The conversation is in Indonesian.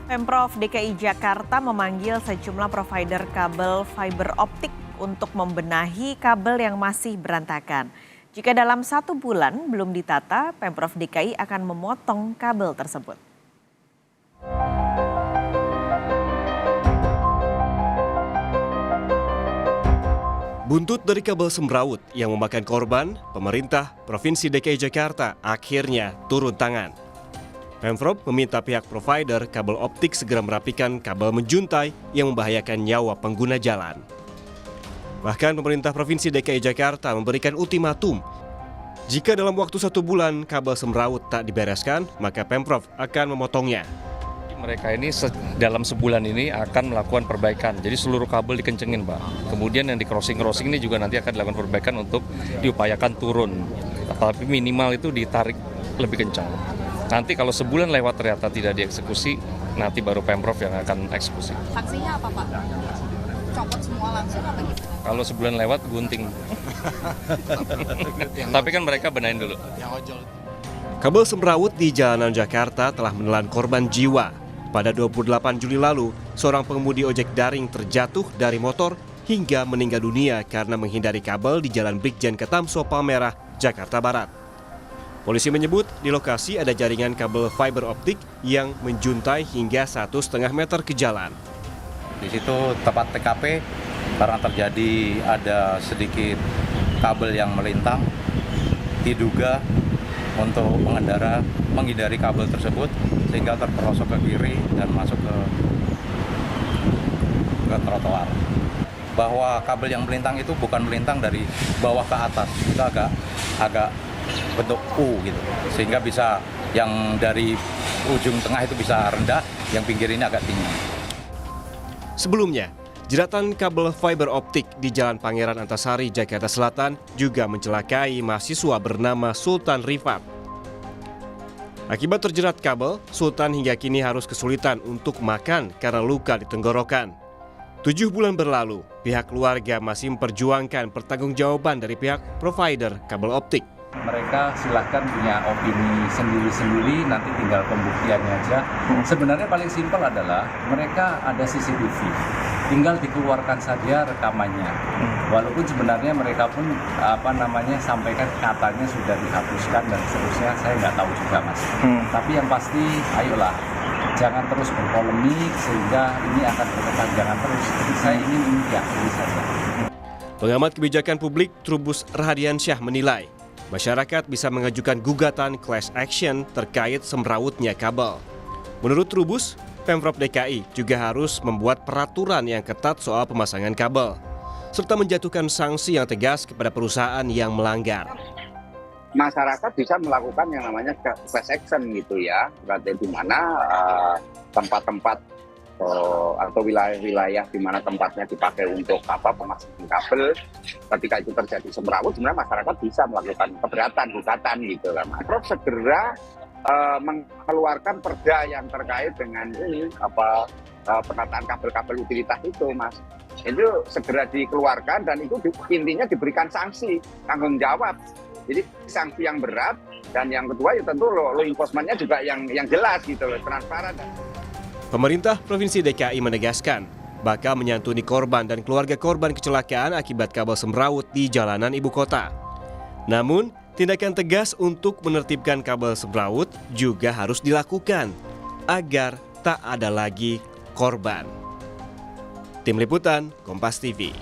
Pemprov DKI Jakarta memanggil sejumlah provider kabel fiber optik untuk membenahi kabel yang masih berantakan. Jika dalam 1 bulan belum ditata, Pemprov DKI akan memotong kabel tersebut. Buntut dari kabel semrawut yang memakan korban, pemerintah Provinsi DKI Jakarta akhirnya turun tangan. Pemprov meminta pihak provider kabel optik segera merapikan kabel menjuntai yang membahayakan nyawa pengguna jalan. Bahkan pemerintah Provinsi DKI Jakarta memberikan ultimatum. Jika dalam waktu 1 bulan kabel semrawut tak dibereskan, maka Pemprov akan memotongnya. Mereka ini dalam sebulan ini akan melakukan perbaikan. Jadi seluruh kabel dikencengin, Pak. Kemudian yang di crossing ini juga nanti akan dilakukan perbaikan untuk diupayakan turun. Tapi minimal itu ditarik lebih kencang. Nanti kalau sebulan lewat ternyata tidak dieksekusi, nanti baru Pemprov yang akan eksekusi. Sanksinya apa, Pak? Copot semua langsung apa gitu? Kalau sebulan lewat, gunting. Tapi kan mereka benahin dulu. Kabel semrawut di jalanan Jakarta telah menelan korban jiwa. Pada 28 Juli lalu, seorang pengemudi ojek daring terjatuh dari motor hingga meninggal dunia karena menghindari kabel di Jalan Brigjen Ketamso Palmerah, Jakarta Barat. Polisi menyebut di lokasi ada jaringan kabel fiber optik yang menjuntai hingga 1,5 meter ke jalan. Di situ tepat TKP karena terjadi ada sedikit kabel yang melintang, diduga untuk pengendara menghindari kabel tersebut sehingga terperosok ke kiri dan masuk ke trotoar. Bahwa kabel yang melintang itu bukan melintang dari bawah ke atas, itu agak bentuk U gitu, sehingga bisa yang dari ujung tengah itu bisa rendah, yang pinggir ini agak tinggi. Sebelumnya, jeratan kabel fiber optik di Jalan Pangeran Antasari, Jakarta Selatan juga mencelakai mahasiswa bernama Sultan Rifat. Akibat terjerat kabel, Sultan hingga kini harus kesulitan untuk makan karena luka di tenggorokan. 7 bulan berlalu, pihak keluarga masih memperjuangkan pertanggungjawaban dari pihak provider kabel optik. Mereka silahkan punya opini sendiri-sendiri, nanti tinggal pembuktiannya aja. Sebenarnya paling simpel adalah mereka ada CCTV, tinggal dikeluarkan saja rekamannya. Walaupun sebenarnya mereka pun sampaikan katanya sudah dihapuskan dan seterusnya, saya nggak tahu juga, Mas. Tapi yang pasti, ayolah, jangan terus berpolemik sehingga ini akan berkepanjangan terus. Jadi saya ingin ini diakhiri saja. Pengamat kebijakan publik Trubus Rahadiansyah menilai, masyarakat bisa mengajukan gugatan class action terkait semrawutnya kabel. Menurut Trubus, Pemprov DKI juga harus membuat peraturan yang ketat soal pemasangan kabel, serta menjatuhkan sanksi yang tegas kepada perusahaan yang melanggar. Masyarakat bisa melakukan yang namanya class action gitu ya, berarti di mana tempat-tempat atau wilayah-wilayah di mana tempatnya dipakai untuk pemasangan kabel, ketika itu terjadi semrawut, sebenarnya masyarakat bisa melakukan keberatan, gugatan gitu lah. Pemprov segera mengeluarkan perda yang terkait dengan ini penataan kabel-kabel utilitas itu, Mas. Itu segera dikeluarkan dan itu intinya diberikan sanksi tanggung jawab. Jadi sanksi yang berat, dan yang kedua ya tentu law enforcement-nya juga yang jelas gitu loh, transparan. Pemerintah Provinsi DKI menegaskan bakal menyantuni korban dan keluarga korban kecelakaan akibat kabel semrawut di jalanan ibu kota. Namun, tindakan tegas untuk menertibkan kabel semrawut juga harus dilakukan agar tak ada lagi korban. Tim Liputan, Kompas TV.